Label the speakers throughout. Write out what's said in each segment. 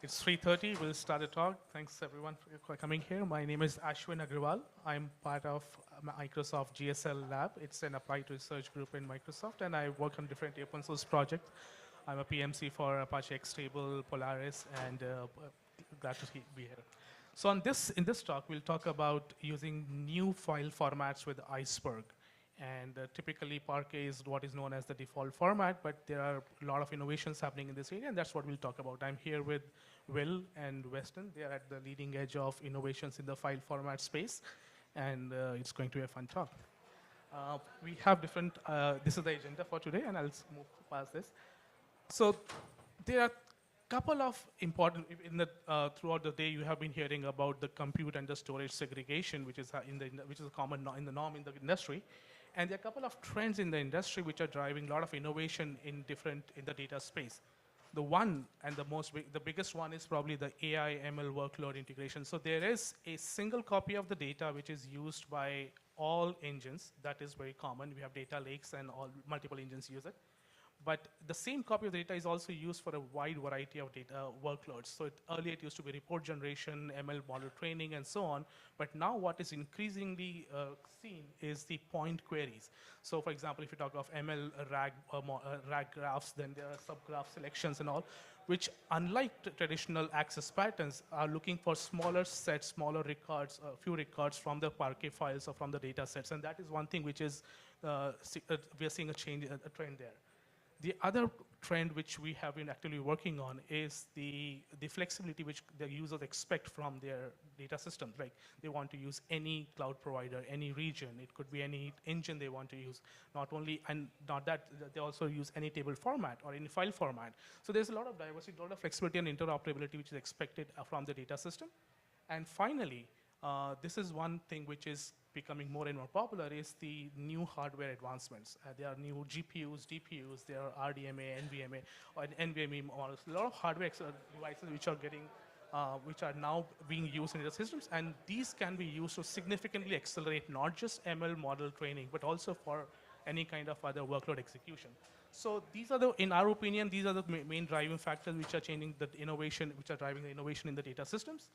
Speaker 1: It's 3:30. We'll start the talk. Thanks everyone for coming here. My name is Ashvin Agrawal. I'm part of Microsoft GSL Lab. It's an applied research group in Microsoft, and I work on different open source projects. I'm a PMC for Apache Xtable, Polaris, and glad to be here. So in this talk, we'll talk about using new file formats with Iceberg. And typically, Parquet is what is known as the default format, but there are a lot of innovations happening in this area, and that's what we'll talk about. I'm here with Will and Weston. They are at the leading edge of innovations in the file format space, and it's going to be a fun talk. We have different, this is the agenda for today, and I'll move past this. So there are couple of important, throughout the day, you have been hearing about the compute and the storage segregation, which is a common in the norm in the industry. And there are a couple of trends in the industry which are driving a lot of innovation in the data space. The one and the biggest one is probably the AI ML workload integration. So there is a single copy of the data which is used by all engines. That is very common. We have data lakes and multiple engines use it. But the same copy of the data is also used for a wide variety of data workloads. So earlier it used to be report generation, ML model training, and so on. But now what is increasingly seen is the point queries. So for example, if you talk of ML RAG graphs, then there are subgraph selections and all, which unlike traditional access patterns are looking for smaller sets, smaller records, a few records from the Parquet files or from the data sets. And that is one thing which is, we are seeing a trend there. The other trend which we have been actively working on is the flexibility which the users expect from their data systems. Like they want to use any cloud provider, any region. It could be any engine they want to use. Not that, they also use any table format or any file format. So there's a lot of diversity, a lot of flexibility and interoperability which is expected from the data system. And finally, this is one thing which is becoming more and more popular is the new hardware advancements. There are new GPUs, DPUs, there are RDMA, NVMe, or NVMe models. A lot of hardware devices which are now being used in the systems, and these can be used to significantly accelerate not just ML model training, but also for any kind of other workload execution. So these are in our opinion, these are the main driving factors which are changing the innovation, which are driving the innovation in the data systems.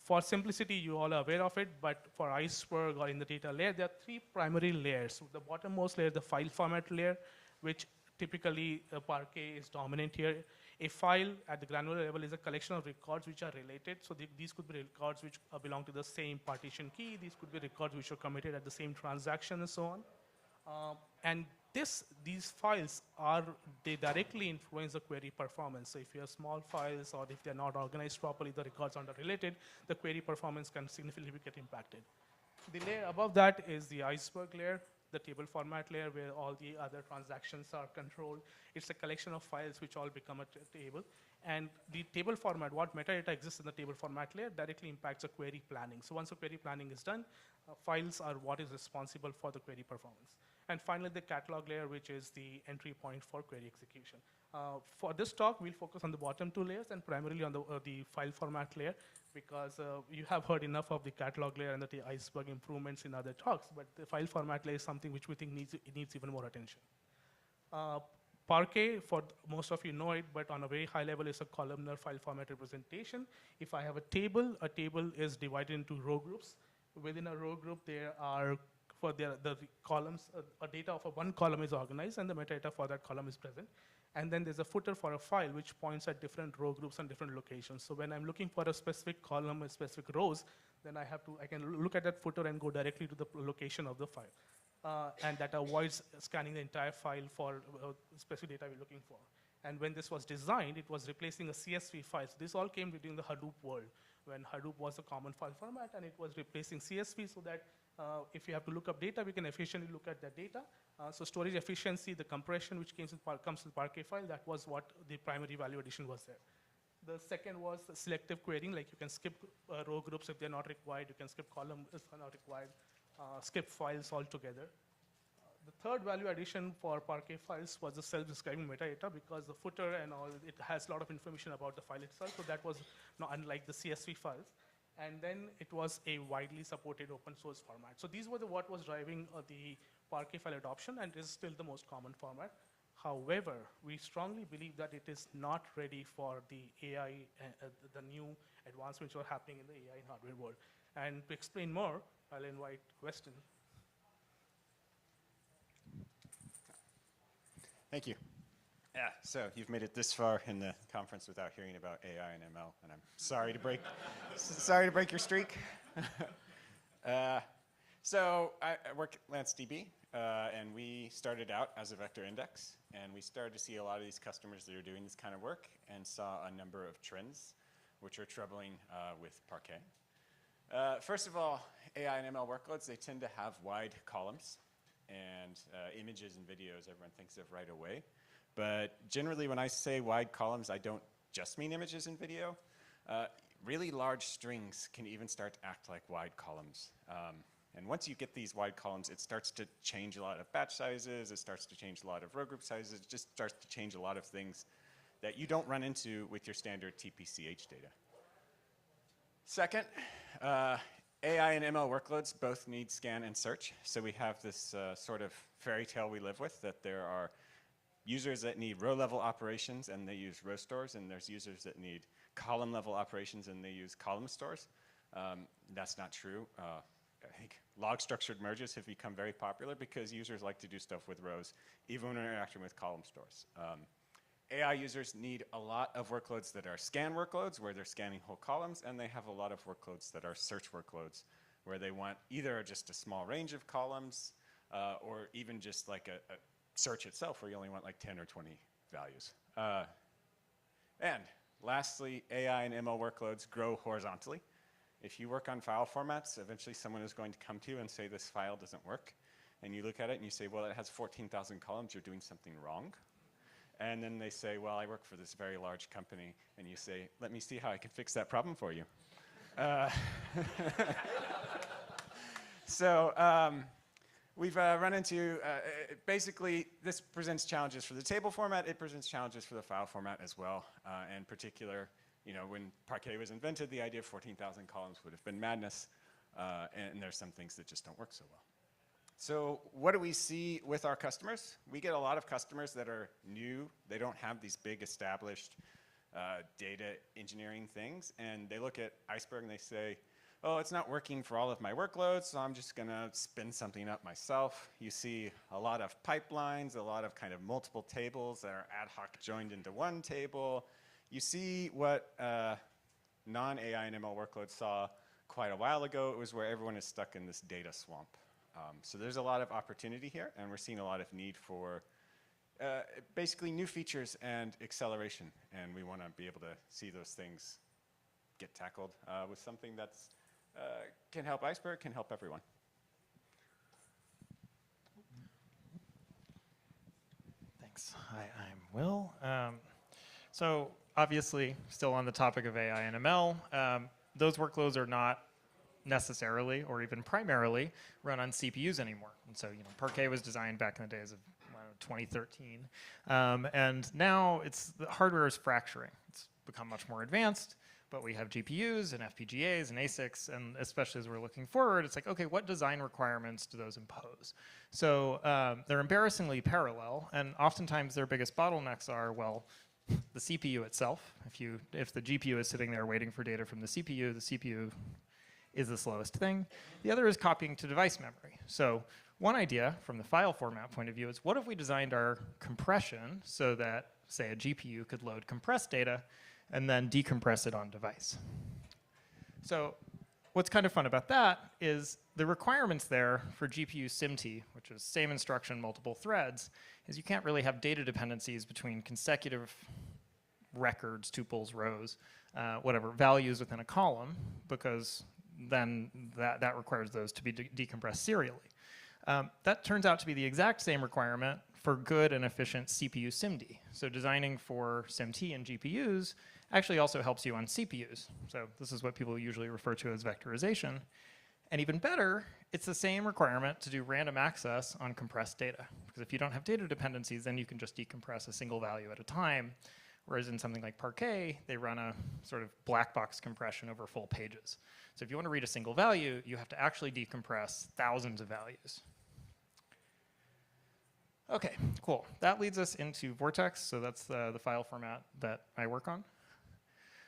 Speaker 1: For simplicity, you all are aware of it, but for Iceberg or in the data layer, there are three primary layers. So the bottommost layer, the file format layer, which typically Parquet is dominant here. A file at the granular level is a collection of records which are related. So these could be records which belong to the same partition key. These could be records which are committed at the same transaction and so on. And these files they directly influence the query performance. So if you have small files or if they're not organized properly, the records aren't related, the query performance can significantly get impacted. The layer above that is the Iceberg layer, the table format layer where all the other transactions are controlled. It's a collection of files which all become a table. And the table format, what metadata exists in the table format layer directly impacts the query planning. So once the query planning is done, files are what is responsible for the query performance. And finally, the catalog layer, which is the entry point for query execution. For this talk, we'll focus on the bottom two layers and primarily on the file format layer because you have heard enough of the catalog layer and the Iceberg improvements in other talks, but the file format layer is something which we think needs even more attention. Parquet, for most of you know it, but on a very high level, is a columnar file format representation. If I have a table is divided into row groups. Within a row group, there are for the columns, data of one column is organized and the metadata for that column is present. And then there's a footer for a file which points at different row groups and different locations. So when I'm looking for a specific column, a specific rows, then I can look at that footer and go directly to the location of the file. And that avoids scanning the entire file for specific data we're looking for. And when this was designed, it was replacing a CSV file. So this all came within the Hadoop world, when Hadoop was a common file format, and it was replacing CSV so that if you have to look up data, we can efficiently look at that data. So storage efficiency, the compression which comes with Parquet file, that was what the primary value addition was there. The second was the selective querying, like you can skip row groups if they're not required, you can skip columns if they're not required, skip files altogether. The third value addition for Parquet files was the self-describing metadata because the footer and all, it has a lot of information about the file itself, so that was not unlike the CSV files. And then it was a widely supported open source format. So these were what was driving the Parquet file adoption, and is still the most common format. However, we strongly believe that it is not ready for the AI, the new advancements which are happening in the AI and hardware world. And to explain more, I'll invite Weston.
Speaker 2: Thank you. Yeah, so you've made it this far in the conference without hearing about AI and ML, and I'm sorry to break your streak. So I work at LanceDB, and we started out as a vector index, and we started to see a lot of these customers that are doing this kind of work and saw a number of trends which are troubling with Parquet. First of all, AI and ML workloads, they tend to have wide columns, and images and videos everyone thinks of right away. But generally when I say wide columns, I don't just mean images and video. Really large strings can even start to act like wide columns. And once you get these wide columns, it starts to change a lot of batch sizes, it starts to change a lot of row group sizes, it just starts to change a lot of things that you don't run into with your standard TPCH data. Second, AI and ML workloads both need scan and search. So we have this sort of fairy tale we live with, that there are users that need row level operations and they use row stores, and there's users that need column level operations and they use column stores. That's not true. I think log structured merges have become very popular because users like to do stuff with rows, even when interacting with column stores. AI users need a lot of workloads that are scan workloads, where they're scanning whole columns, and they have a lot of workloads that are search workloads, where they want either just a small range of columns, or even just like a search itself, where you only want like 10 or 20 values. And lastly, AI and ML workloads grow horizontally. If you work on file formats, eventually someone is going to come to you and say this file doesn't work. And you look at it and you say, well, it has 14,000 columns, you're doing something wrong. And then they say, well, I work for this very large company. And you say, let me see how I can fix that problem for you. We've run into, basically, this presents challenges for the table format. It presents challenges for the file format as well. In particular, you know, when Parquet was invented, the idea of 14,000 columns would have been madness. And there's some things that just don't work so well. So what do we see with our customers? We get a lot of customers that are new. They don't have these big established data engineering things. And they look at Iceberg and they say, oh, it's not working for all of my workloads, so I'm just going to spin something up myself. You see a lot of pipelines, a lot of kind of multiple tables that are ad hoc joined into one table. You see what non-AI and ML workloads saw quite a while ago. It was where everyone is stuck in this data swamp. So there's a lot of opportunity here, and we're seeing a lot of need for basically new features and acceleration. And we want to be able to see those things get tackled with something that's can help Iceberg, can help everyone.
Speaker 3: Thanks. Hi, I'm Will. So obviously, still on the topic of AI and ML, those workloads are not necessarily or even primarily run on CPUs anymore. And so, you know, Parquet was designed back in the days of 2013, and now the hardware is fracturing. It's become much more advanced. But we have GPUs and FPGAs and ASICs, and especially as we're looking forward, it's like, okay, what design requirements do those impose? So they're embarrassingly parallel, and oftentimes their biggest bottlenecks are, well, the CPU itself. If the GPU is sitting there waiting for data from the CPU is the slowest thing. The other is copying to device memory. So one idea from the file format point of view is, what if we designed our compression so that, say, a GPU could load compressed data and then decompress it on device? So what's kind of fun about that is the requirements there for GPU SIMT, which is same instruction, multiple threads, is you can't really have data dependencies between consecutive records, tuples, rows, whatever, values within a column, because then that requires those to be decompressed serially. That turns out to be the exact same requirement for good and efficient CPU SIMD. So designing for SIMT and GPUs actually also helps you on CPUs. So this is what people usually refer to as vectorization. And even better, it's the same requirement to do random access on compressed data. Because if you don't have data dependencies, then you can just decompress a single value at a time. Whereas in something like Parquet, they run a sort of black box compression over full pages. So if you want to read a single value, you have to actually decompress thousands of values. Okay, cool. That leads us into Vortex. So that's the file format that I work on.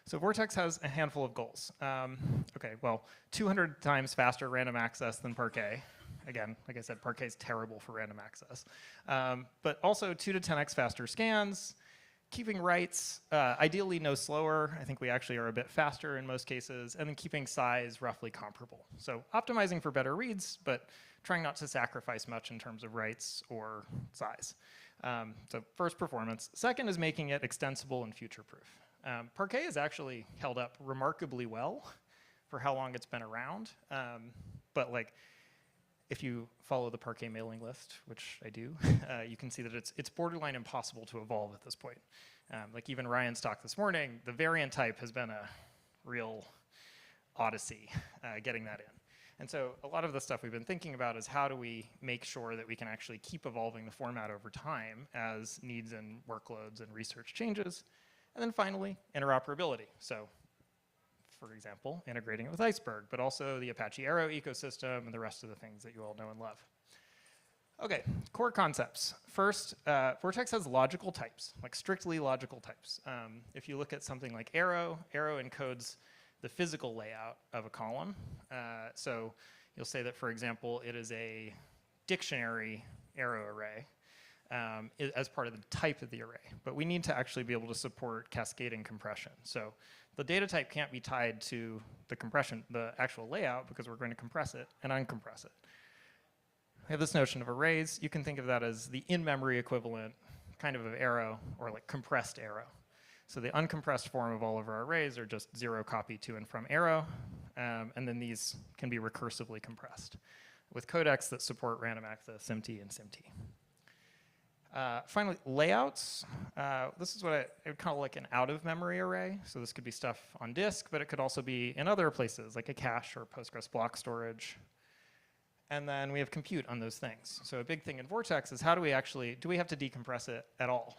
Speaker 3: So Vortex has a handful of goals. Okay, well, 200 times faster random access than Parquet. Again, like I said, Parquet is terrible for random access. But also 2 to 10x faster scans, keeping writes, ideally no slower. I think we actually are a bit faster in most cases, and then keeping size roughly comparable. So optimizing for better reads, but trying not to sacrifice much in terms of writes or size. So first, performance. Second is making it extensible and future-proof. Parquet has actually held up remarkably well for how long it's been around. But like, if you follow the Parquet mailing list, which I do, you can see that it's borderline impossible to evolve at this point. Like even Ryan's talk this morning, the variant type has been a real odyssey getting that in. And so a lot of the stuff we've been thinking about is how do we make sure that we can actually keep evolving the format over time as needs and workloads and research changes. And then finally, interoperability. So for example, integrating it with Iceberg, but also the Apache Avro ecosystem and the rest of the things that you all know and love. Okay, core concepts. First, Vortex has logical types, like strictly logical types. If you look at something like Avro encodes the physical layout of a column. So you'll say that, for example, it is a dictionary Avro array as part of the type of the array. But we need to actually be able to support cascading compression. So the data type can't be tied to the compression, the actual layout, because we're going to compress it and uncompress it. We have this notion of arrays. You can think of that as the in-memory equivalent kind of Avro, or like compressed Avro. So the uncompressed form of all of our arrays are just 0 copy to and from Avro, and then these can be recursively compressed with codecs that support random access, SIMT, and SIMT. Finally, layouts. This is what I would call like an out-of-memory array. So this could be stuff on disk, but it could also be in other places, like a cache or Postgres block storage. And then we have compute on those things. So a big thing in Vortex is how do we actually, do we have to decompress it at all?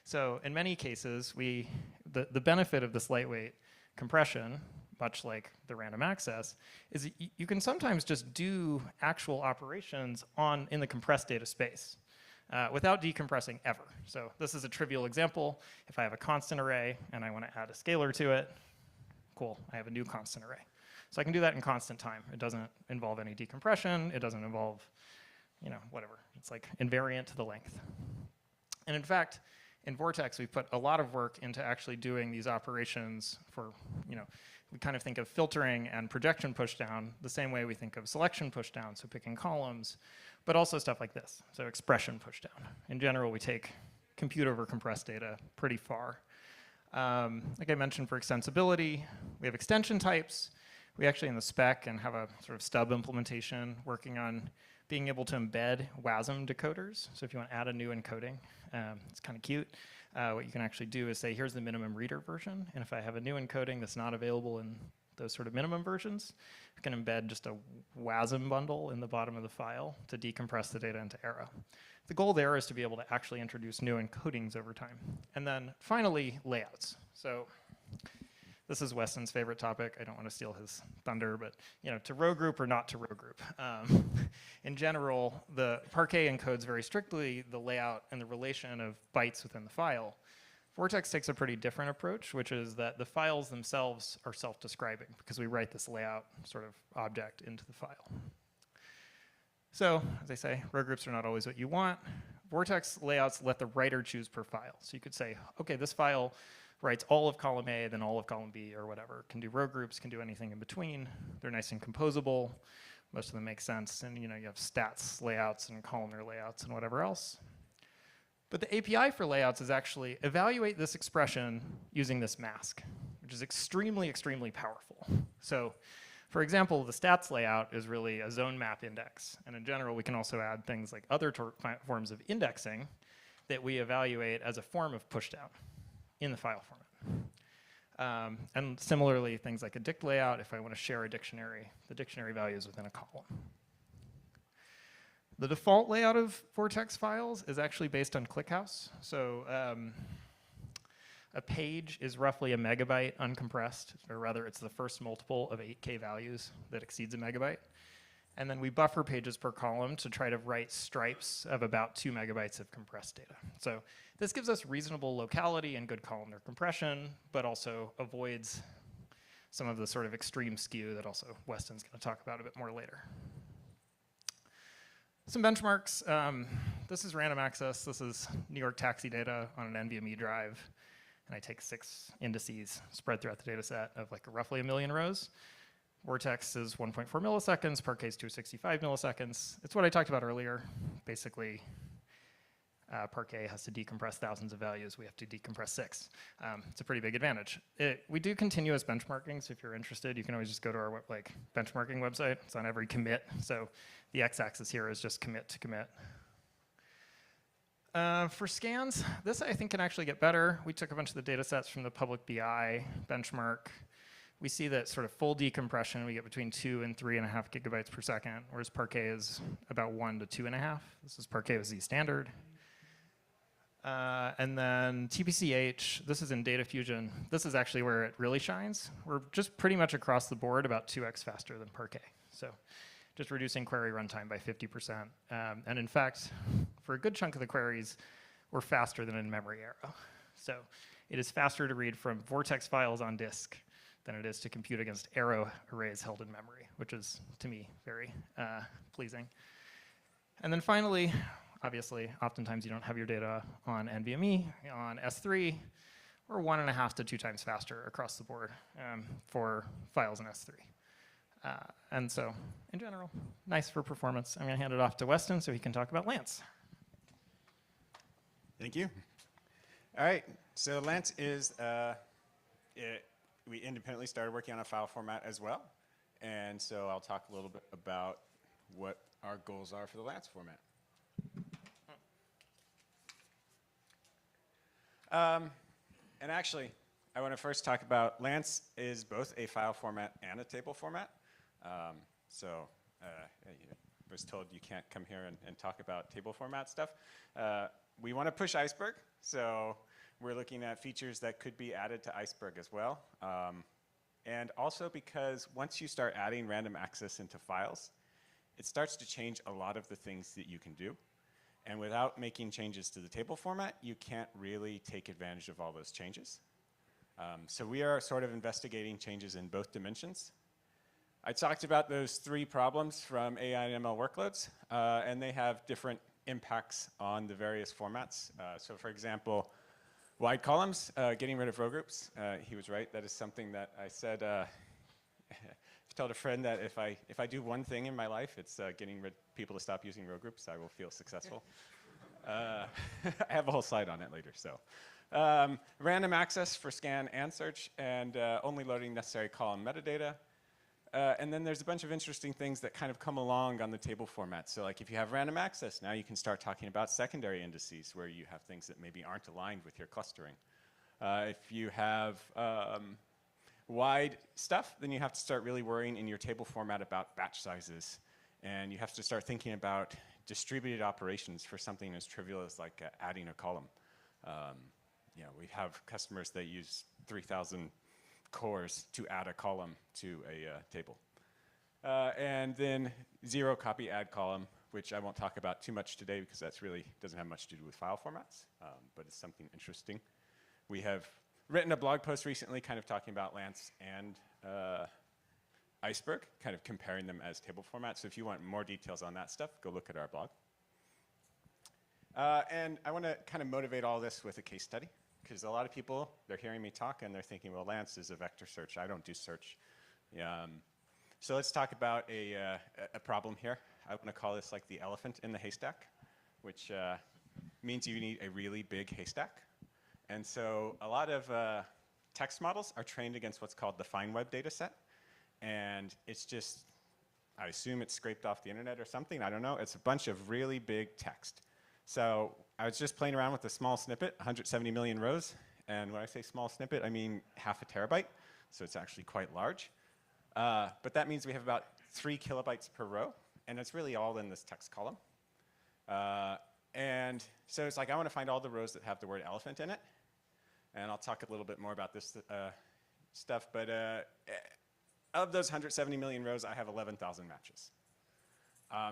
Speaker 3: So in many cases, the benefit of this lightweight compression, much like the random access, is you can sometimes just do actual operations in the compressed data space. Without decompressing ever. So this is a trivial example. If I have a constant array and I want to add a scalar to it, cool, I have a new constant array. So I can do that in constant time. It doesn't involve any decompression. It doesn't involve, whatever. It's like invariant to the length. And in fact, in Vortex, we put a lot of work into actually doing these operations for, we kind of think of filtering and projection pushdown the same way we think of selection pushdown, so picking columns, but also stuff like this, so expression pushdown. In general, we take compute over compressed data pretty far. Like I mentioned, for extensibility, we have extension types. We actually, in the spec, and have a sort of stub implementation working on being able to embed WASM decoders. So if you want to add a new encoding, it's kind of cute. What you can actually do is say, here's the minimum reader version. And if I have a new encoding that's not available in those sort of minimum versions, I can embed just a WASM bundle in the bottom of the file to decompress the data into Avro. The goal there is to be able to actually introduce new encodings over time. And then finally, layouts. So this is Weston's favorite topic. I don't want to steal his thunder, but to row group or not to row group. In general, the Parquet encodes very strictly the layout and the relation of bytes within the file. Vortex takes a pretty different approach, which is that the files themselves are self-describing because we write this layout sort of object into the file. So, as I say, row groups are not always what you want. Vortex layouts let the writer choose per file. So you could say, okay, this file writes all of column A, then all of column B, or whatever. Can do row groups, can do anything in between. They're nice and composable. Most of them make sense. And you have stats layouts and columnar layouts and whatever else. But the API for layouts is actually evaluate this expression using this mask, which is extremely, extremely powerful. So for example, the stats layout is really a zone map index. And in general, we can also add things like other forms of indexing that we evaluate as a form of pushdown in the file format. And similarly, things like a dict layout, if I want to share a dictionary, the dictionary value is within a column. The default layout of Vortex files is actually based on ClickHouse. So a page is roughly a megabyte uncompressed, or rather it's the first multiple of 8K values that exceeds a megabyte. And then we buffer pages per column to try to write stripes of about 2 megabytes of compressed data. So this gives us reasonable locality and good columnar compression, but also avoids some of the sort of extreme skew that also Weston's going to talk about a bit more later. Some benchmarks. This is random access. This is New York taxi data on an NVMe drive. And I take 6 indices spread throughout the data set of like roughly 1 million rows. Vortex is 1.4 milliseconds, Parquet is 265 milliseconds. It's what I talked about earlier. Basically, Parquet has to decompress thousands of values. We have to decompress 6. It's a pretty big advantage. We do continuous benchmarking, so if you're interested, you can always just go to our benchmarking website. It's on every commit. So the x-axis here is just commit to commit. For scans, this I think can actually get better. We took a bunch of the data sets from the public BI benchmark. We see that sort of full decompression, we get between 2 and 3.5 gigabytes per second, whereas Parquet is about 1 to 2.5. This is Parquet with Z standard. And then TPCH, this is in Data Fusion. This is actually where it really shines. We're just pretty much across the board about 2x faster than Parquet. So just reducing query runtime by 50%. And in fact, for a good chunk of the queries, we're faster than in memory Arrow. So it is faster to read from Vortex files on disk than it is to compute against Arrow arrays held in memory, which is, to me, very pleasing. And then finally, obviously, oftentimes you don't have your data on NVMe, on S3, or 1.5 to 2 times faster across the board for files in S3. And so, in general, nice for performance. I'm going to hand it off to Weston so he can talk about Lance.
Speaker 2: Thank you. All right, so Lance is, we independently started working on a file format as well. And so I'll talk a little bit about what our goals are for the Lance format. And actually, I want to first talk about Lance is both a file format and a table format. I was told you can't come here and talk about table format stuff. We want to push Iceberg, so we're looking at features that could be added to Iceberg as well. And also because once you start adding random access into files, it starts to change a lot of the things that you can do. And without making changes to the table format, you can't really take advantage of all those changes. So we are sort of investigating changes in both dimensions. I talked about those 3 problems from AI and ML workloads, and they have different impacts on the various formats. So for example, wide columns, getting rid of row groups. He was right. That is something that I said. I told a friend that if I do one thing in my life, it's getting people to stop using row groups. I will feel successful. I have a whole slide on it later. So, random access for scan and search, and only loading necessary column metadata. And then there's a bunch of interesting things that kind of come along on the table format. So like if you have random access, now you can start talking about secondary indices where you have things that maybe aren't aligned with your clustering. If you have wide stuff, then you have to start really worrying in your table format about batch sizes. And you have to start thinking about distributed operations for something as trivial as like adding a column. We have customers that use 3,000 cores to add a column to a table. And then 0 copy add column, which I won't talk about too much today because that's really doesn't have much to do with file formats, but it's something interesting. We have written a blog post recently kind of talking about Lance and Iceberg, kind of comparing them as table formats. So if you want more details on that stuff, go look at our blog. And I want to kind of motivate all this with a case study. Because a lot of people, they're hearing me talk and they're thinking, well, Lance is a vector search. I don't do search. So let's talk about a problem here. I want to call this like the elephant in the haystack, which means you need a really big haystack. And so a lot of text models are trained against what's called the fine web data set. And it's just, I assume it's scraped off the internet or something. I don't know. It's a bunch of really big text. So I was just playing around with a small snippet, 170 million rows. And when I say small snippet, I mean half a terabyte. So it's actually quite large. But that means we have about 3 kilobytes per row. And it's really all in this text column. And so it's like I want to find all the rows that have the word elephant in it. And I'll talk a little bit more about this stuff. But of those 170 million rows, I have 11,000 matches.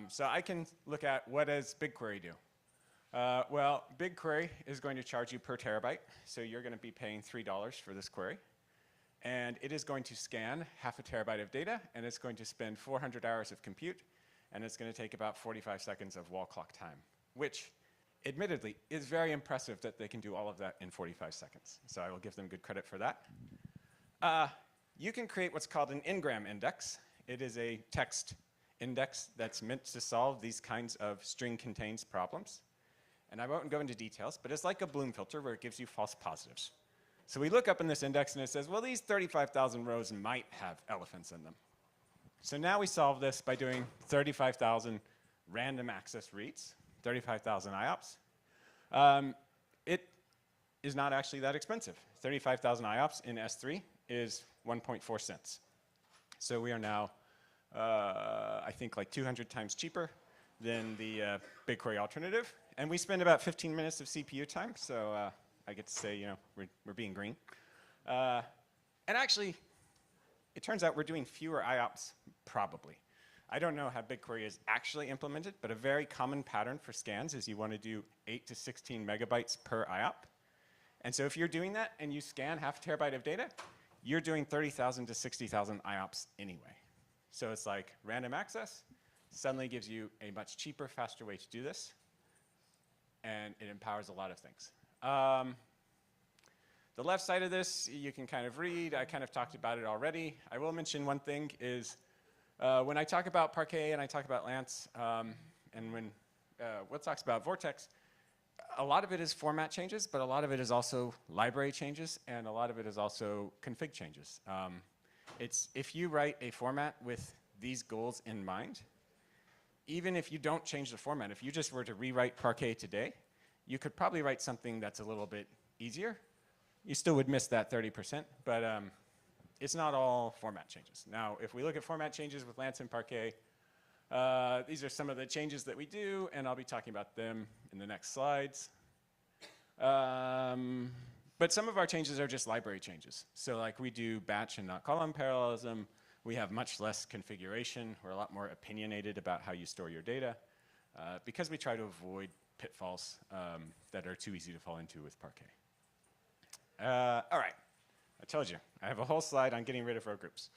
Speaker 2: So I can look at what does BigQuery do. Well, BigQuery is going to charge you per terabyte, so you're going to be paying $3 for this query. And it is going to scan half a terabyte of data, and it's going to spend 400 hours of compute, and it's going to take about 45 seconds of wall clock time, which admittedly is very impressive that they can do all of that in 45 seconds. So I will give them good credit for that. You can create what's called an n-gram index. It is a text index that's meant to solve these kinds of string contains problems. And I won't go into details, but it's like a Bloom filter where it gives you false positives. So we look up in this index and it says, well, these 35,000 rows might have elephants in them. So now we solve this by doing 35,000 random access reads, 35,000 IOPS. It is not actually that expensive. 35,000 IOPS in S3 is 1.4 cents. So we are now, I think, like 200 times cheaper than the BigQuery alternative. And we spend about 15 minutes of CPU time, so I get to say, you know, we're being green. And actually, it turns out we're doing fewer IOPS, probably. I don't know how BigQuery is actually implemented, but a very common pattern for scans is you want to do 8 to 16 megabytes per IOP. And so if you're doing that and you scan half a terabyte of data, you're doing 30,000 to 60,000 IOPS anyway. So it's like random access suddenly gives you a much cheaper, faster way to do this. And it empowers a lot of things. The left side of this, you can kind of read. I kind of talked about it already. I will mention one thing is when I talk about Parquet and I talk about Lance, and when Will talks about Vortex, a lot of it is format changes, but a lot of it is also library changes, and a lot of it is also config changes. If you write a format with these goals in mind, even if you don't change the format, if you just were to rewrite Parquet today, you could probably write something that's a little bit easier. You still would miss that 30%, but it's not all format changes. Now, if we look at format changes with Lance and Parquet, these are some of the changes that we do, and I'll be talking about them in the next slides. But some of our changes are just library changes. So like we do batch and not column parallelism. We have much less configuration. We're a lot more opinionated about how you store your data because we try to avoid pitfalls that are too easy to fall into with Parquet. All right, I told you. I have a whole slide on getting rid of row groups.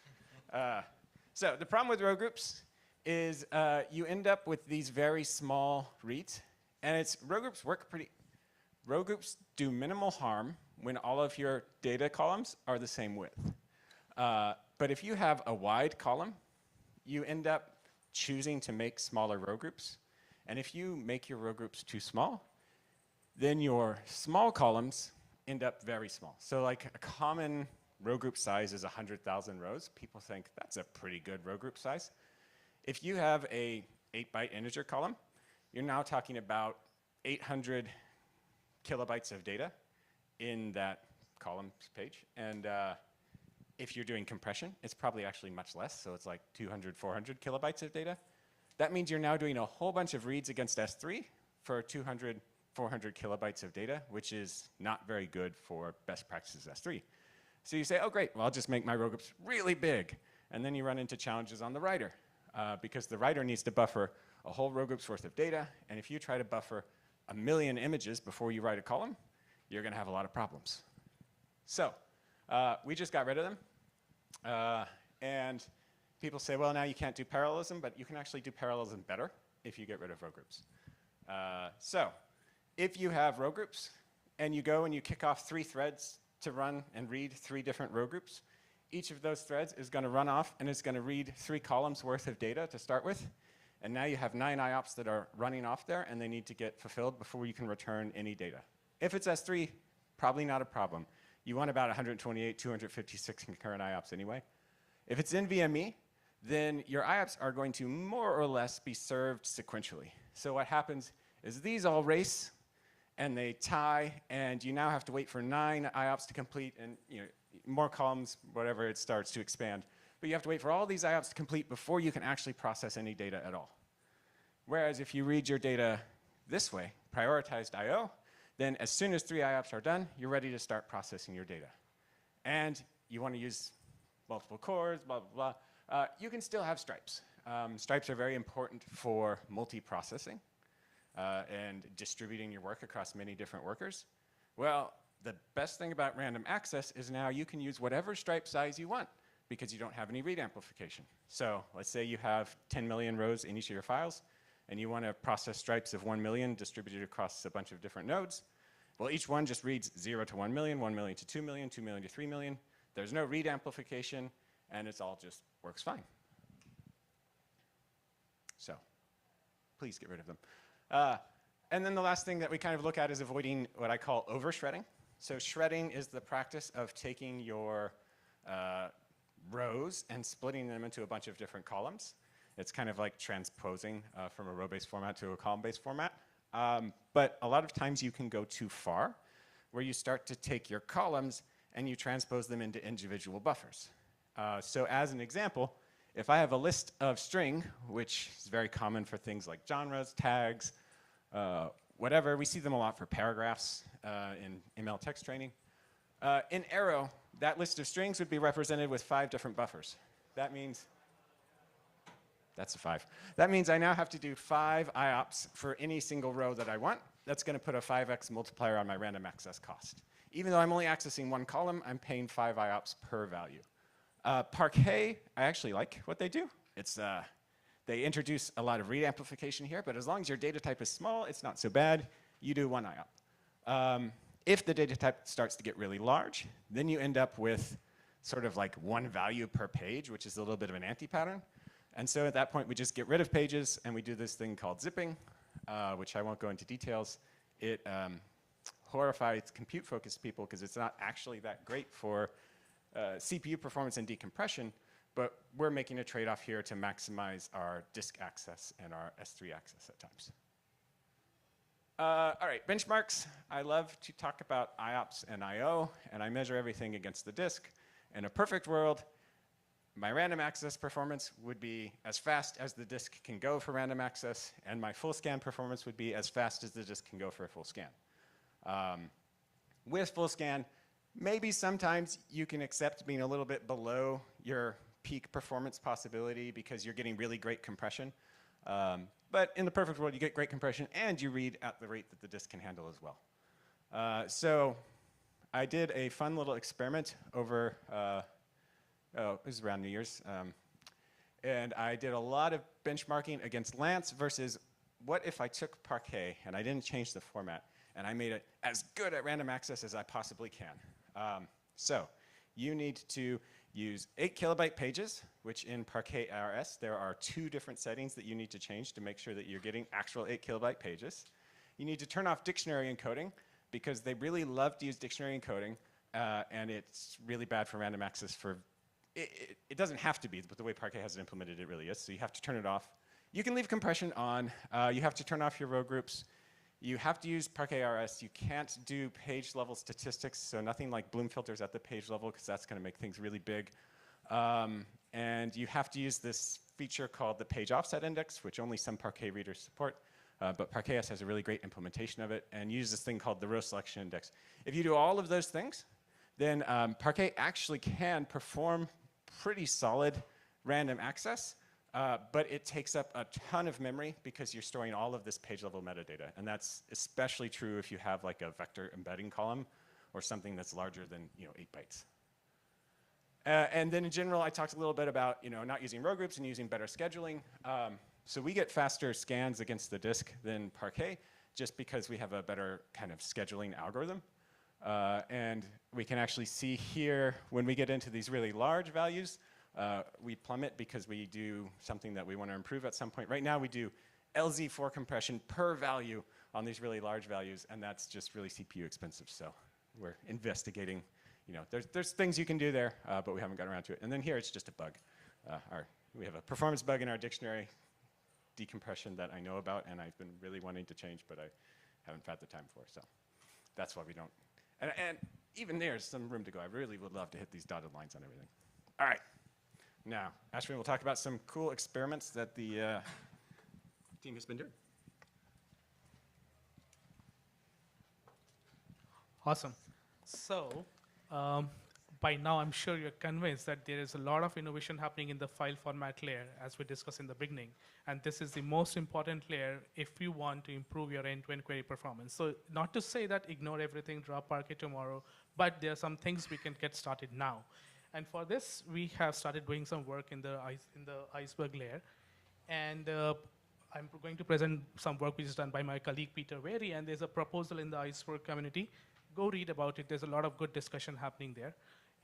Speaker 2: So the problem with row groups is you end up with these very small reads. And row groups do minimal harm when all of your data columns are the same width. But if you have a wide column, you end up choosing to make smaller row groups. And if you make your row groups too small, then your small columns end up very small. So like a common row group size is 100,000 rows. People think that's a pretty good row group size. If you have a 8-byte integer column, you're now talking about 800 kilobytes of data in that column page. And if you're doing compression, it's probably actually much less. So it's like 200, 400 kilobytes of data. That means you're now doing a whole bunch of reads against S3 for 200, 400 kilobytes of data, which is not very good for best practices S3. So you say, oh, great, well, I'll just make my row groups really big. And then you run into challenges on the writer, because the writer needs to buffer a whole row group's worth of data. And if you try to buffer 1 million images before you write a column, you're going to have a lot of problems. So we just got rid of them. And people say, well, now you can't do parallelism, but you can actually do parallelism better if you get rid of row groups. So if you have row groups and you go and you kick off 3 threads to run and read 3 different row groups, each of those threads is going to run off and it's going to read 3 columns worth of data to start with. And now you have 9 IOPS that are running off there, and they need to get fulfilled before you can return any data. If it's S3, probably not a problem. You want about 128, 256 concurrent IOPS anyway. If it's NVMe, then your IOPS are going to more or less be served sequentially. So what happens is these all race, and they tie, and you now have to wait for 9 IOPS to complete, and more columns, whatever, it starts to expand. But you have to wait for all these IOPS to complete before you can actually process any data at all. Whereas if you read your data this way, prioritized I/O, then as soon as 3 IOPS are done, you're ready to start processing your data. And you want to use multiple cores, blah, blah, blah. You can still have stripes. stripes are very important for multiprocessing and distributing your work across many different workers. Well, the best thing about random access is now you can use whatever stripe size you want because you don't have any read amplification. So let's say you have 10 million rows in each of your files, and you want to process stripes of 1 million distributed across a bunch of different nodes. Well, each one just reads 0 to 1 million, 1 million to 2 million, 2 million to 3 million. There's no read amplification, and it's all just works fine. So please get rid of them. And then the last thing that we kind of look at is avoiding what I call overshredding. So shredding is the practice of taking your rows and splitting them into a bunch of different columns. It's kind of like transposing from a row-based format to a column-based format. But a lot of times you can go too far, where you start to take your columns and you transpose them into individual buffers. So as an example, if I have a list of string, which is very common for things like genres, tags, whatever, we see them a lot for paragraphs in ML text training. In Arrow, that list of strings would be represented with 5 different buffers. That means, that's a 5. That means I now have to do 5 IOPS for any single row that I want. That's going to put a 5x multiplier on my random access cost. Even though I'm only accessing one column, I'm paying 5 IOPS per value. Parquet, I actually like what they do. It's, they introduce a lot of read amplification here, but as long as your data type is small, it's not so bad. You do 1 IOP. If the data type starts to get really large, then you end up with sort of like 1 value per page, which is a little bit of an anti-pattern. And so at that point, we just get rid of pages, and we do this thing called zipping, which I won't go into details. It horrifies compute-focused people because it's not actually that great for CPU performance and decompression, but we're making a trade-off here to maximize our disk access and our S3 access at times. All right, benchmarks. I love to talk about IOPS and I/O, and I measure everything against the disk. In a perfect world, my random access performance would be as fast as the disk can go for random access, and my full scan performance would be as fast as the disk can go for a full scan. With full scan, maybe sometimes you can accept being a little bit below your peak performance possibility because you're getting really great compression. But in the perfect world, you get great compression and you read at the rate that the disk can handle as well. So I did a fun little experiment over, it was around New Year's. And I did a lot of benchmarking against Lance versus what if I took Parquet and I didn't change the format and I made it as good at random access as I possibly can. So you need to use 8 kilobyte pages, which in Parquet ARS, there are 2 different settings that you need to change to make sure that you're getting actual 8 kilobyte pages. You need to turn off dictionary encoding because they really love to use dictionary encoding, and it's really bad for random access for, it doesn't have to be, but the way Parquet has it implemented, it really is, so you have to turn it off. You can leave compression on. You have to turn off your row groups. You have to use Parquet RS. You can't do page level statistics, so nothing like Bloom filters at the page level because that's going to make things really big. And you have to use this feature called the page offset index, which only some Parquet readers support. But Parquet has a really great implementation of it and use this thing called the row selection index. If you do all of those things, then Parquet actually can perform pretty solid random access. But it takes up a ton of memory because you're storing all of this page-level metadata. And that's especially true if you have like a vector embedding column or something that's larger than 8 bytes. And then in general, I talked a little bit about not using row groups and using better scheduling. So we get faster scans against the disk than Parquet just because we have a better kind of scheduling algorithm. And we can actually see here when we get into these really large values, we plummet because we do something that we want to improve at some point. Right now we do LZ4 compression per value on these really large values, and that's just really CPU expensive. So we're investigating. There's things you can do there, but we haven't gotten around to it. And then here it's just a bug. We have a performance bug in our dictionary decompression that I know about, and I've been really wanting to change, but I haven't had the time for. So that's why we don't. And even there's some room to go. I really would love to hit these dotted lines on everything. All right. Now, Ashvin will talk about some cool experiments that the team has been doing.
Speaker 1: Awesome. So by now, I'm sure you're convinced that there is a lot of innovation happening in the file format layer, as we discussed in the beginning. And this is the most important layer if you want to improve your end-to-end query performance. So not to say that ignore everything, drop Parquet tomorrow, but there are some things we can get started now. And for this, we have started doing some work in the Iceberg layer. And I'm going to present some work which is done by my colleague Peter Very, and there's a proposal in the Iceberg community. Go read about it. There's a lot of good discussion happening there.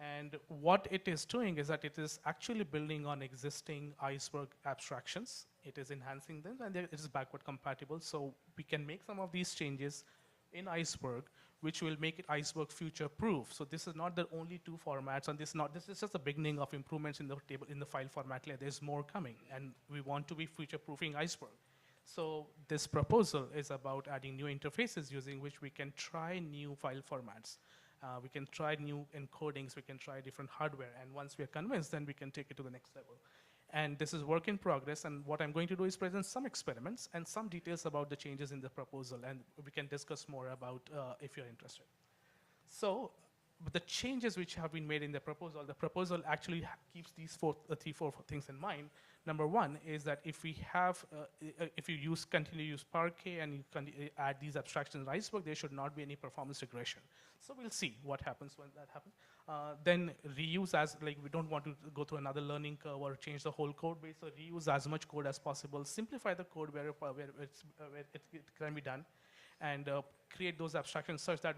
Speaker 1: And what it is doing is that it is actually building on existing Iceberg abstractions. It is enhancing them, and it is backward compatible. So we can make some of these changes in Iceberg, which will make it Iceberg future-proof. So this is not the only two formats, and this is just the beginning of improvements in the table in the file format layer. There's more coming, and we want to be future-proofing Iceberg. So this proposal is about adding new interfaces using which we can try new file formats. We can try new encodings, we can try different hardware, and once we are convinced, then we can take it to the next level. And this is work in progress, and what I'm going to do is present some experiments and some details about the changes in the proposal, and we can discuss more about if you're interested. So the changes which have been made in the proposal actually keeps these three, four things in mind. Number one is that if we have, if you continue to use Parquet and you add these abstractions in Iceberg, there should not be any performance regression. So we'll see what happens when that happens. Then reuse as, like we don't want to go through another learning curve or change the whole code base, so reuse as much code as possible, simplify the code where it can be done, and create those abstractions such that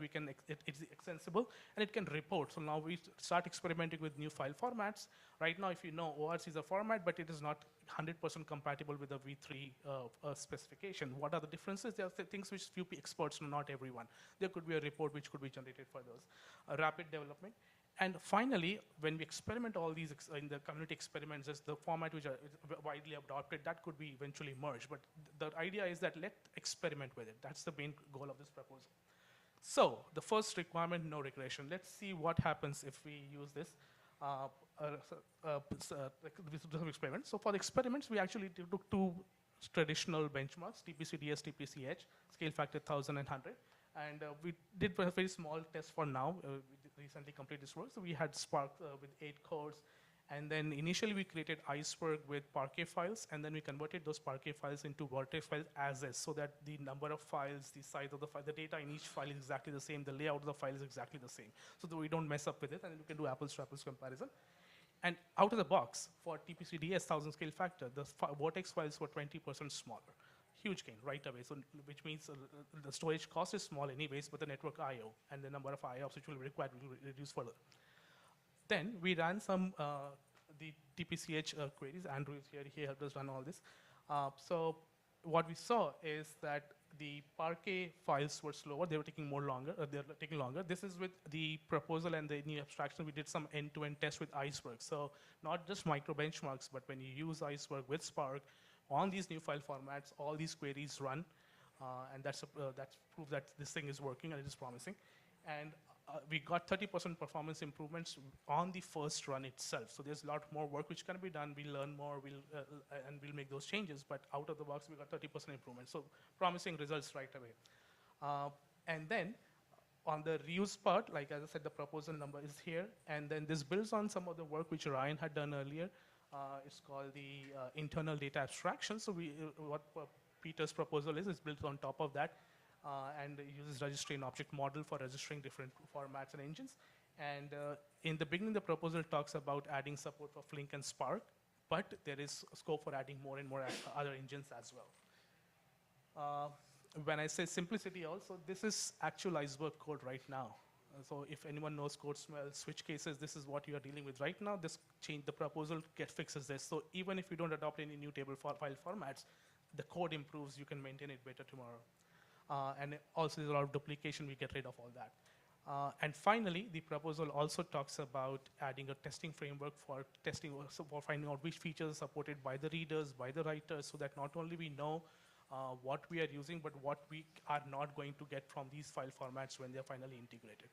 Speaker 1: it's extensible and it can report. So now we start experimenting with new file formats. Right now, if you know, ORC is a format, but it is not 100% compatible with the V3 specification. What are the differences? There are things which few experts know, not everyone. There could be a report which could be generated for those. Rapid development. And finally, when we experiment all these in the community experiments, as the format which are widely adopted, that could be eventually merged. But the idea is that let's experiment with it. That's the main goal of this proposal. So the first requirement, no regression. Let's see what happens if we use this. Experiments. So for the experiments, we actually took two traditional benchmarks, TPC-DS, TPC-H, scale factor 1000 and 100. And we did a very small test for now. We recently completed this work. So we had Spark with 8 cores. And then initially we created Iceberg with Parquet files, and then we converted those Parquet files into Vertex files as is, so that the number of files, the size of the file, the data in each file is exactly the same, the layout of the file is exactly the same, so that we don't mess up with it, and we can do apples to apples comparison. And out of the box, for TPC-DS 1000 scale factor, the Vertex files were 20% smaller. Huge gain right away, so which means the storage cost is small anyways, but the network I/O and the number of IOPS which will be required will reduce further. Then we ran some the TPCH queries. Andrew is here; he helped us run all this. So what we saw is that the Parquet files were slower; they were taking longer. This is with the proposal and the new abstraction. We did some end-to-end tests with Iceberg. So not just micro benchmarks, but when you use Iceberg with Spark on these new file formats, all these queries run, and that's proof that this thing is working and it is promising. And we got 30% performance improvements on the first run itself. So there's a lot more work which can be done. We'll learn more, and we'll make those changes. But out of the box, we got 30% improvement. So promising results right away. And then on the reuse part, like as I said, the proposal number is here. And then this builds on some of the work which Ryan had done earlier. It's called the internal data abstraction. So what Peter's proposal is built on top of that. And it uses registry and object model for registering different formats and engines. And in the beginning, the proposal talks about adding support for Flink and Spark, but there is scope for adding more and more other engines as well. When I say simplicity also, this is actual Iceberg code right now. So if anyone knows code smell, switch cases, this is what you are dealing with right now. This change, the proposal fixes this. So even if you don't adopt any new table file formats, the code improves, you can maintain it better tomorrow. And also there's a lot of duplication, we get rid of all that. And finally, the proposal also talks about adding a testing framework for testing, so for finding out which features are supported by the readers, by the writers, so that not only we know what we are using, but what we are not going to get from these file formats when they're finally integrated.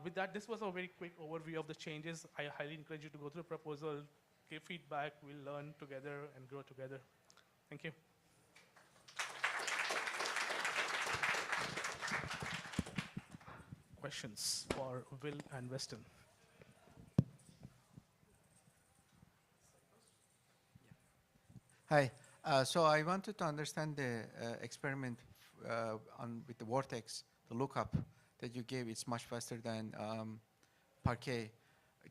Speaker 1: With that, this was a very quick overview of the changes. I highly encourage you to go through the proposal, give feedback, we'll learn together and grow together. Thank you. Questions for Will and Weston?
Speaker 4: Hi. So I wanted to understand the experiment with the vortex, the lookup that you gave. It's much faster than Parquet.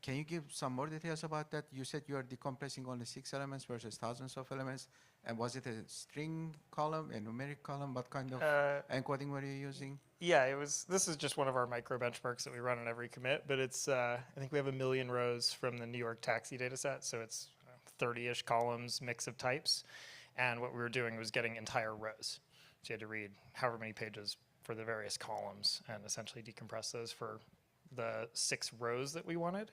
Speaker 4: Can you give some more details about that? You said you are decompressing only 6 elements versus thousands of elements. And was it a string column, a numeric column? What kind of encoding were you using?
Speaker 3: Yeah, it was. This is just one of our micro benchmarks that we run on every commit, but it's. I think we have 1 million rows from the New York taxi data set, so it's 30-ish columns, mix of types. And what we were doing was getting entire rows. So you had to read however many pages for the various columns and essentially decompress those for the 6 rows that we wanted.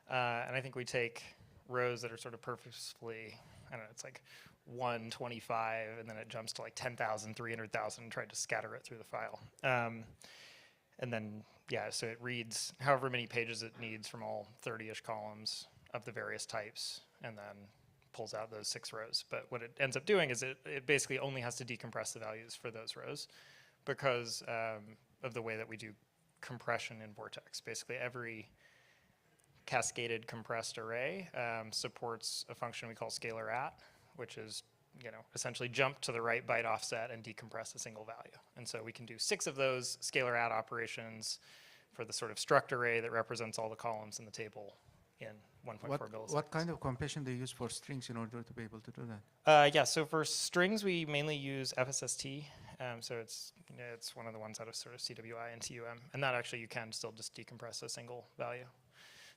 Speaker 3: And I think we take rows that are sort of purposefully, I don't know, it's like 125, and then it jumps to like 10,000, 300,000, and tried to scatter it through the file. And then, yeah, so it reads however many pages it needs from all 30-ish columns of the various types, and then pulls out those 6 rows. But what it ends up doing is it basically only has to decompress the values for those rows because of the way that we do compression in Vortex. Basically, every cascaded compressed array supports a function we call scalar at, which is, you know, essentially jump to the right byte offset and decompress a single value. And so we can do 6 of those scalar at operations for the sort of struct array that represents all the columns in the table in 1.4 milliseconds.
Speaker 4: What kind of compression do you use for strings in order to be able to do that?
Speaker 3: Yeah, so for strings, we mainly use FSST. So it's, you know, it's one of the ones out of sort of CWI and TUM. And that actually you can still just decompress a single value.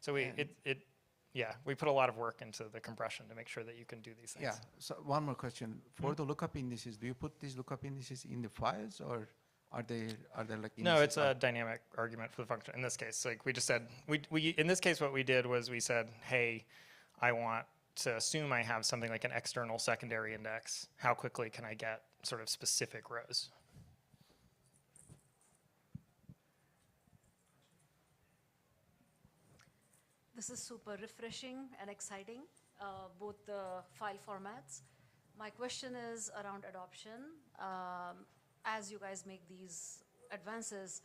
Speaker 3: So we put a lot of work into the compression to make sure that you can do these things.
Speaker 4: Yeah, so one more question. For the lookup indices, do you put these lookup indices in the files, or are they like indices?
Speaker 3: No, it's a dynamic argument for the function. In this case, like we just said, we in this case what we did was we said, hey, I want to assume I have something like an external secondary index. How quickly can I get sort of specific rows?
Speaker 5: This is super refreshing and exciting, both the file formats. My question is around adoption. As you guys make these advances,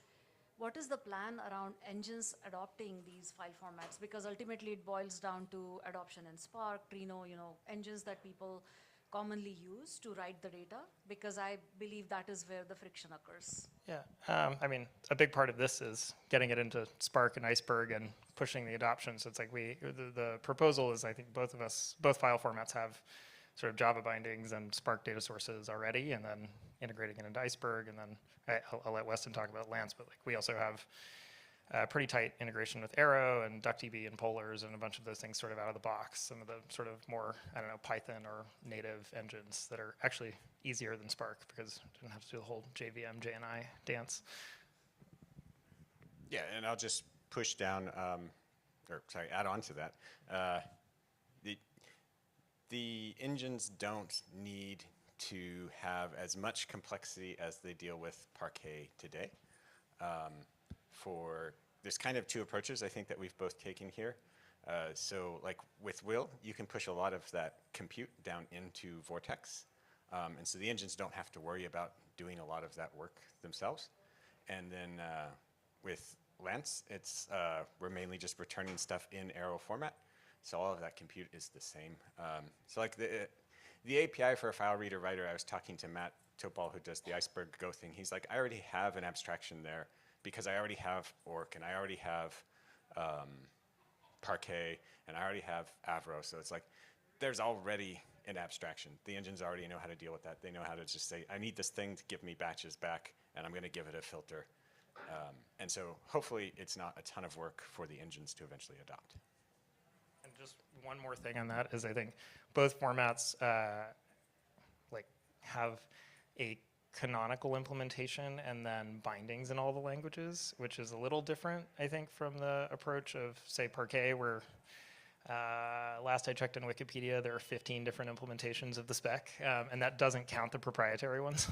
Speaker 5: what is the plan around engines adopting these file formats? Because ultimately it boils down to adoption in Spark, Trino, you know, engines that people commonly use to write the data, because I believe that is where the friction occurs.
Speaker 3: Yeah, I mean, a big part of this is getting it into Spark and Iceberg and pushing the adoption. So it's like the proposal is, I think both file formats have sort of Java bindings and Spark data sources already, and then integrating it into Iceberg, and then I'll let Weston talk about Lance, but like we also have pretty tight integration with Arrow and DuckDB and Polars and a bunch of those things sort of out of the box. Some of the sort of more, I don't know, Python or native engines that are actually easier than Spark because you don't have to do the whole JVM, JNI dance.
Speaker 2: Yeah, and I'll just push down, add on to that. The engines don't need to have as much complexity as they deal with Parquet today. There's kind of 2 approaches I think that we've both taken here. So like with Will, you can push a lot of that compute down into Vortex. And so the engines don't have to worry about doing a lot of that work themselves. And then with Lance, we're mainly just returning stuff in Arrow format. So all of that compute is the same. So like the API for a file reader writer, I was talking to Matt Topol, who does the Iceberg Go thing. He's like, I already have an abstraction there because I already have Orc, and I already have Parquet, and I already have Avro. So it's like, there's already an abstraction. The engines already know how to deal with that. They know how to just say, I need this thing to give me batches back, and I'm going to give it a filter. And so hopefully it's not a ton of work for the engines to eventually adopt.
Speaker 3: And just one more thing on that is I think both formats like have a canonical implementation and then bindings in all the languages, which is a little different, I think, from the approach of, say, Parquet, where last I checked in Wikipedia, there are 15 different implementations of the spec, and that doesn't count the proprietary ones.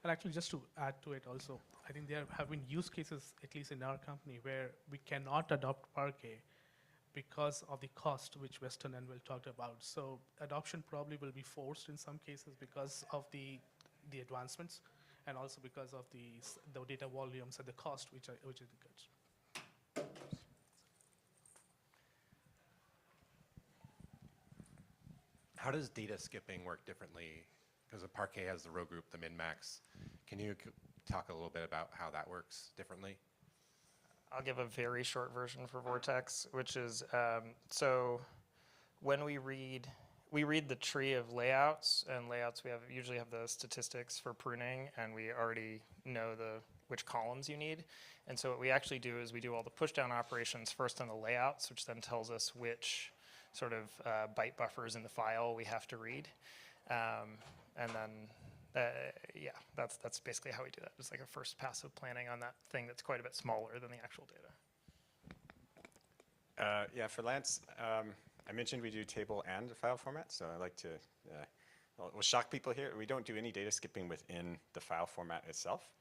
Speaker 1: And actually, just to add to it also, I think there have been use cases, at least in our company, where we cannot adopt Parquet because of the cost, which Weston and Will talked about. So adoption probably will be forced in some cases because of the advancements, and also because of the data volumes and the cost which it incurs.
Speaker 6: how does data skipping work differently? Because the Parquet has the row group, the min-max. Can you talk a little bit about how that works differently?
Speaker 3: I'll give a very short version for Vortex, which is, so when we read the tree of layouts, and layouts usually have the statistics for pruning, and we already know which columns you need. And so what we actually do is we do all the push down operations first on the layouts, which then tells us which sort of byte buffers in the file we have to read. And then, yeah, that's basically how we do that. It's like a first passive planning on that thing that's quite a bit smaller than the actual data.
Speaker 2: Yeah, for Lance, I mentioned we do table and file format, so I like to, we'll shock people here. We don't do any data skipping within the file format itself.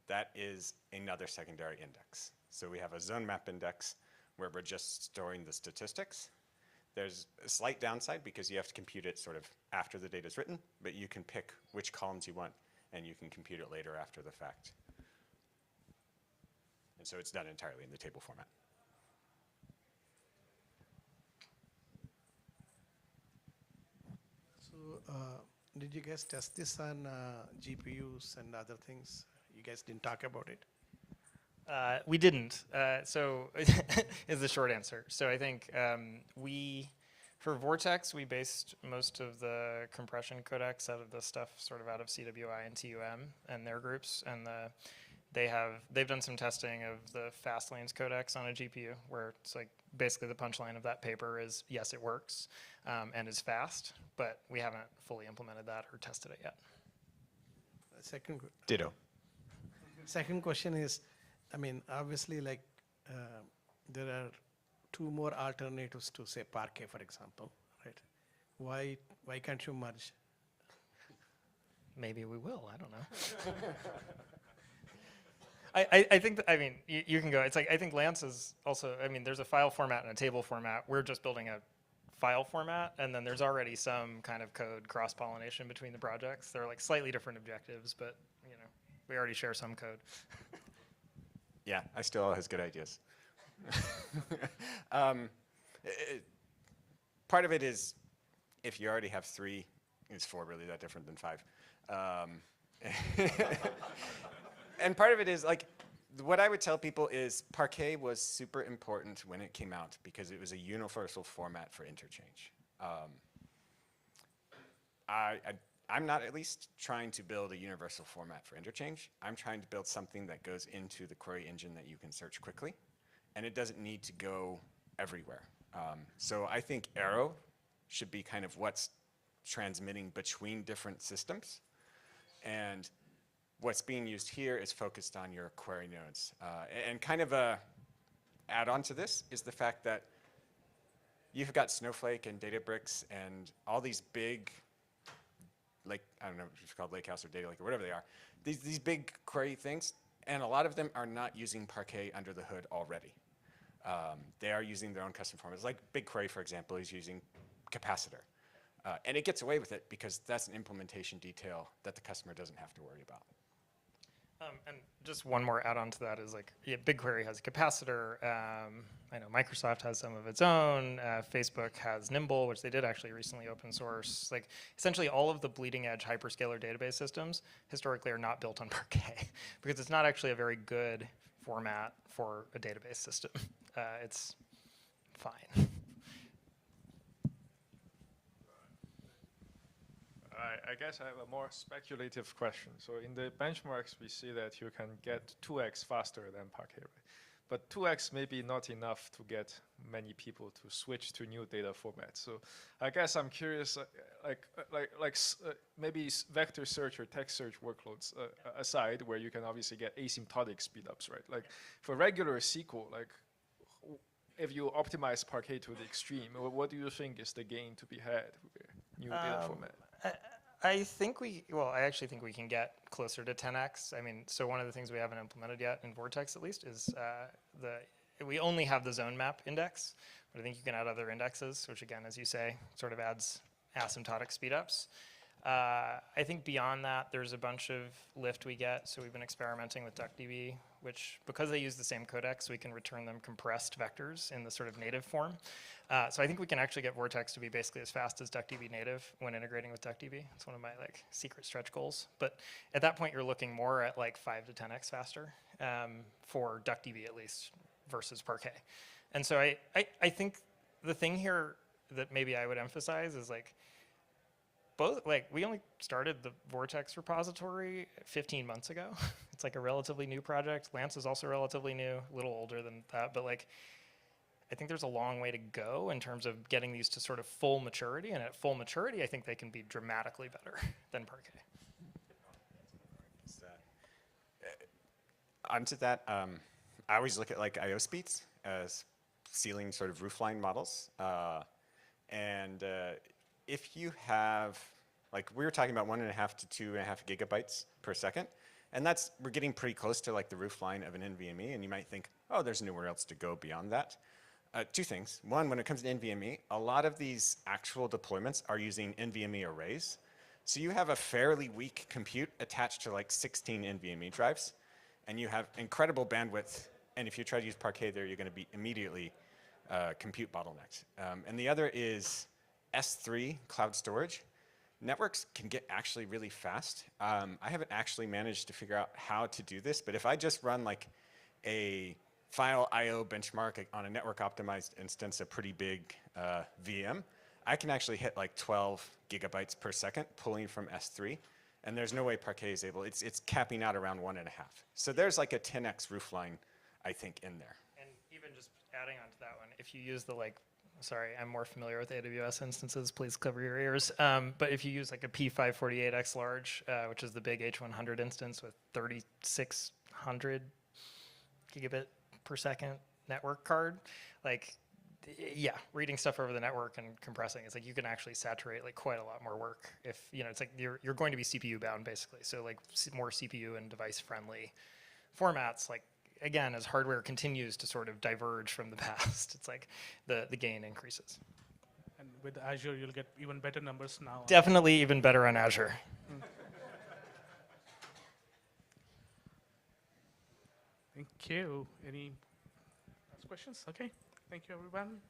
Speaker 2: That is another secondary index. So we have a zone map index where we're just storing the statistics. There's a slight downside because you have to compute it sort of after the data is written, but you can pick which columns you want, and you can compute it later after the fact. And so it's done entirely in the table format.
Speaker 7: So did you guys test this on GPUs and other things? You guys didn't talk about it?
Speaker 3: We didn't. So is the short answer. So I think for Vortex, we based most of the compression codecs out of the stuff sort of out of CWI and TUM and their groups. And they've done some testing of the fast lanes codecs on a GPU, where it's like basically the punchline of that paper is, yes, it works and is fast, but we haven't fully implemented that or tested it yet.
Speaker 2: Ditto.
Speaker 7: Second question is, I mean, obviously, like, there are two more alternatives to, say, Parquet, for example, right? Why can't you merge?
Speaker 3: Maybe we will. I don't know. I think I mean, you can go. It's like, I think Lance is also, I mean, there's a file format and a table format. We're just building a file format, and then there's already some kind of code cross-pollination between the projects. They're like slightly different objectives, but, you know, we already share some code.
Speaker 2: Yeah, I still has good ideas. Part of it is, if you already have 3, is 4 really that different than 5? And part of it is, like, what I would tell people is Parquet was super important when it came out because it was a universal format for interchange. I'm not at least trying to build a universal format for interchange. I'm trying to build something that goes into the query engine that you can search quickly, and it doesn't need to go everywhere. So I think Avro should be kind of what's transmitting between different systems, and what's being used here is focused on your query nodes. And kind of a add-on to this is the fact that you've got Snowflake and Databricks and all these big, like, I don't know if it's called Lakehouse or Data Lake or whatever they are, these big query things, and a lot of them are not using Parquet under the hood already. They are using their own custom formats. Like BigQuery, for example, is using capacitor. And it gets away with it because that's an implementation detail that the customer doesn't have to worry about.
Speaker 3: And just one more add-on to that is, like, yeah, BigQuery has a capacitor. I know Microsoft has some of its own. Facebook has Nimble, which they did actually recently open source. Like, essentially all of the bleeding edge hyperscaler database systems historically are not built on Parquet because it's not actually a very good format for a database system. It's fine.
Speaker 8: I guess I have a more speculative question. So in the benchmarks, we see that you can get 2x faster than Parquet, right? But 2x may be not enough to get many people to switch to new data formats. So I guess I'm curious, maybe vector search or text search workloads aside, where you can obviously get asymptotic speedups, right? Like for regular SQL, like if you optimize Parquet to the extreme, what do you think is the gain to be had with a new data format?
Speaker 3: I actually think we can get closer to 10x. I mean, so one of the things we haven't implemented yet in Vortex, at least, is we only have the zone map index, but I think you can add other indexes, which again, as you say, sort of adds asymptotic speedups. I think beyond that, there's a bunch of lift we get. So we've been experimenting with DuckDB which because they use the same codecs, we can return them compressed vectors in the sort of native form. So I think we can actually get Vortex to be basically as fast as DuckDB native when integrating with DuckDB. It's one of my like secret stretch goals. But at that point, you're looking more at like 5 to 10x faster for DuckDB at least versus Parquet. And so I think the thing here that maybe I would emphasize is like both, like we only started the Vortex repository 15 months ago. It's like a relatively new project. Lance is also relatively new, a little older than that, but like I think there's a long way to go in terms of getting these to sort of full maturity, and at full maturity, I think they can be dramatically better than Parquet.
Speaker 2: Onto that, I always look at like I/O speeds as ceiling sort of roofline models, and if you have, like we were talking about 1.5 to 2.5 gigabytes per second, and we're getting pretty close to like the roofline of an NVMe, and you might think, oh, there's nowhere else to go beyond that. Two things. One, when it comes to NVMe, a lot of these actual deployments are using NVMe arrays. So you have a fairly weak compute attached to like 16 NVMe drives, and you have incredible bandwidth, and if you try to use Parquet there, you're going to be immediately compute bottlenecked. And the other is S3 cloud storage. Networks can get actually really fast. I haven't actually managed to figure out how to do this, but if I just run like a file I/O benchmark on a network optimized instance, a pretty big VM, I can actually hit like 12 gigabytes per second pulling from S3. And there's no way Parquet is able, it's capping out around 1.5. So there's like a 10x roofline, I think, in there.
Speaker 3: And even just adding on to that one, if you use the like, sorry, I'm more familiar with AWS instances, please cover your ears. But if you use like a P548X large, which is the big H100 instance with 3,600 gigabit per second network card, like, yeah, reading stuff over the network and compressing, it's like you can actually saturate like quite a lot more work if, you know, it's like you're going to be CPU bound basically. So like more CPU and device friendly formats, like again, as hardware continues to sort of diverge from the past, it's like the gain increases.
Speaker 1: And with Azure, you'll get even better numbers now.
Speaker 3: Definitely even better on Azure.
Speaker 1: Thank you. Any last questions? Okay. Thank you, everyone.